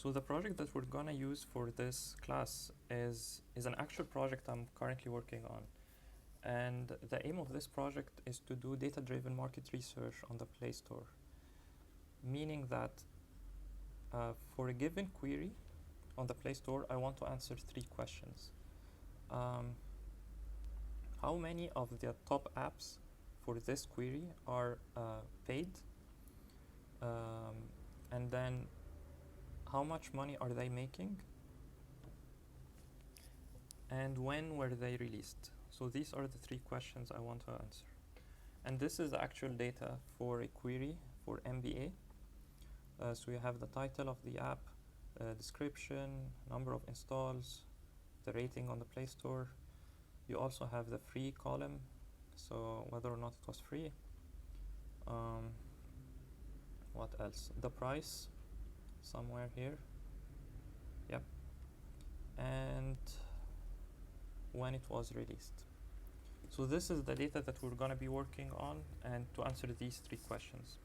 So the project that we're gonna use for this class is an actual project I'm currently working on. And the aim of this project is to do data-driven market research on the Play Store. Meaning that for a given query on the Play Store, I want to answer 3 questions. How many of the top apps for this query are paid? And then how much money are they making? And when were they released? So these are the 3 questions I want to answer. And this is the actual data for a query for MBA. So you have the title of the app, description, number of installs, the rating on the Play Store. You also have the free column, so whether or not it was free. What else? The price, somewhere here. Yep. And when it was released. So this is the data that we're going to be working on and to answer these 3 questions.